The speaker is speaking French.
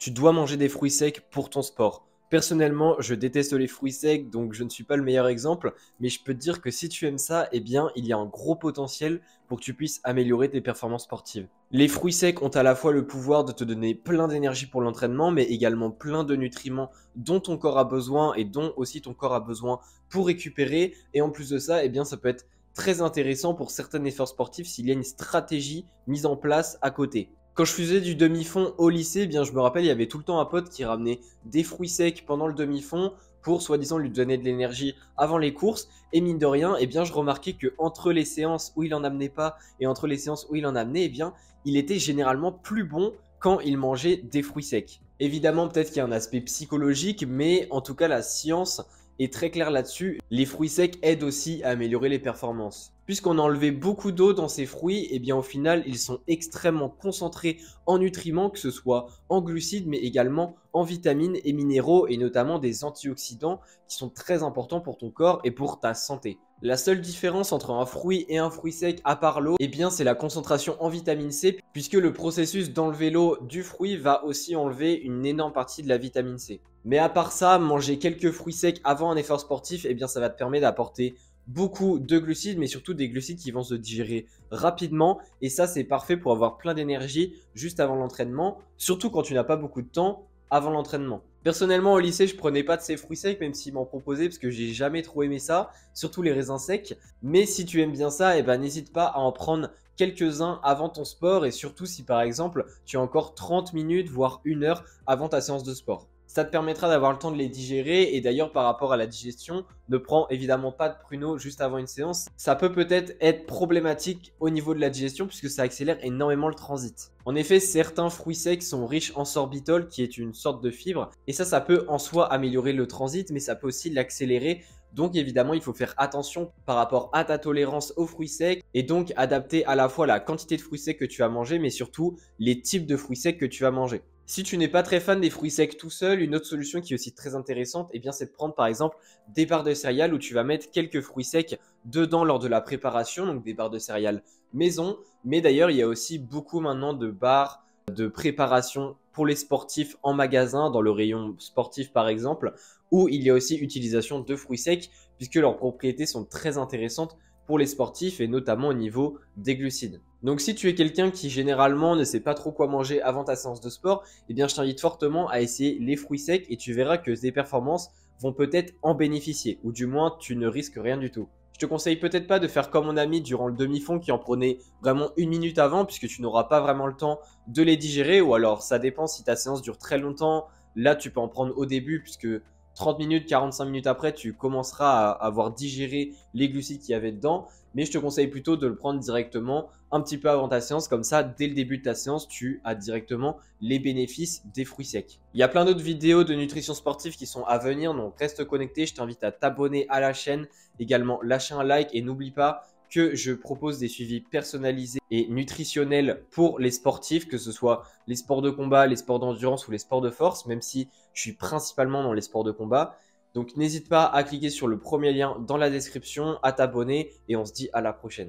Tu dois manger des fruits secs pour ton sport. Personnellement, je déteste les fruits secs, donc je ne suis pas le meilleur exemple, mais je peux te dire que si tu aimes ça, eh bien, il y a un gros potentiel pour que tu puisses améliorer tes performances sportives. Les fruits secs ont à la fois le pouvoir de te donner plein d'énergie pour l'entraînement, mais également plein de nutriments dont ton corps a besoin et dont aussi ton corps a besoin pour récupérer. Et en plus de ça, eh bien, ça peut être très intéressant pour certains efforts sportifs s'il y a une stratégie mise en place à côté. Quand je faisais du demi-fond au lycée, eh bien je me rappelle, il y avait tout le temps un pote qui ramenait des fruits secs pendant le demi-fond pour soi-disant lui donner de l'énergie avant les courses. Et mine de rien, eh bien je remarquais que entre les séances où il en amenait pas et entre les séances où il en amenait, eh bien il était généralement plus bon quand il mangeait des fruits secs. Évidemment, peut-être qu'il y a un aspect psychologique, mais en tout cas la science est très claire là-dessus. Les fruits secs aident aussi à améliorer les performances. Puisqu'on a enlevé beaucoup d'eau dans ces fruits, et bien au final, ils sont extrêmement concentrés en nutriments, que ce soit en glucides, mais également en vitamines et minéraux, et notamment des antioxydants qui sont très importants pour ton corps et pour ta santé. La seule différence entre un fruit et un fruit sec à part l'eau, eh bien c'est la concentration en vitamine C, puisque le processus d'enlever l'eau du fruit va aussi enlever une énorme partie de la vitamine C. Mais à part ça, manger quelques fruits secs avant un effort sportif, eh bien ça va te permettre d'apporter beaucoup de glucides, mais surtout des glucides qui vont se digérer rapidement. Et ça, c'est parfait pour avoir plein d'énergie juste avant l'entraînement, surtout quand tu n'as pas beaucoup de temps avant l'entraînement. Personnellement, au lycée, je prenais pas de ces fruits secs, même s'ils m'en proposaient, parce que j'ai jamais trop aimé ça, surtout les raisins secs. Mais si tu aimes bien ça, eh ben, n'hésite pas à en prendre quelques-uns avant ton sport, et surtout si par exemple, tu as encore 30 minutes, voire 1 heure avant ta séance de sport. Ça te permettra d'avoir le temps de les digérer. Et d'ailleurs, par rapport à la digestion, ne prends évidemment pas de pruneaux juste avant une séance. Ça peut peut-être être problématique au niveau de la digestion puisque ça accélère énormément le transit. En effet, certains fruits secs sont riches en sorbitol qui est une sorte de fibre. Et ça peut en soi améliorer le transit, mais ça peut aussi l'accélérer. Donc évidemment, il faut faire attention par rapport à ta tolérance aux fruits secs et donc adapter à la fois la quantité de fruits secs que tu vas manger, mais surtout les types de fruits secs que tu vas manger. Si tu n'es pas très fan des fruits secs tout seul, une autre solution qui est aussi très intéressante, eh bien, c'est de prendre par exemple des barres de céréales où tu vas mettre quelques fruits secs dedans lors de la préparation, donc des barres de céréales maison. Mais d'ailleurs, il y a aussi beaucoup maintenant de barres de préparation pour les sportifs en magasin, dans le rayon sportif par exemple, où il y a aussi utilisation de fruits secs puisque leurs propriétés sont très intéressantes pour les sportifs et notamment au niveau des glucides. Donc si tu es quelqu'un qui généralement ne sait pas trop quoi manger avant ta séance de sport, eh bien je t'invite fortement à essayer les fruits secs et tu verras que tes performances vont peut-être en bénéficier ou du moins tu ne risques rien du tout. Je te conseille peut-être pas de faire comme mon ami durant le demi-fond qui en prenait vraiment 1 minute avant puisque tu n'auras pas vraiment le temps de les digérer ou alors ça dépend si ta séance dure très longtemps. Là tu peux en prendre au début puisque 30 minutes, 45 minutes après, tu commenceras à avoir digéré les glucides qu'il y avait dedans. Mais je te conseille plutôt de le prendre directement un petit peu avant ta séance. Comme ça, dès le début de ta séance, tu as directement les bénéfices des fruits secs. Il y a plein d'autres vidéos de nutrition sportive qui sont à venir. Donc reste connecté. Je t'invite à t'abonner à la chaîne. Également, lâcher un like et n'oublie pas que je propose des suivis personnalisés et nutritionnels pour les sportifs, que ce soit les sports de combat, les sports d'endurance ou les sports de force, même si je suis principalement dans les sports de combat. Donc n'hésite pas à cliquer sur le premier lien dans la description, à t'abonner et on se dit à la prochaine.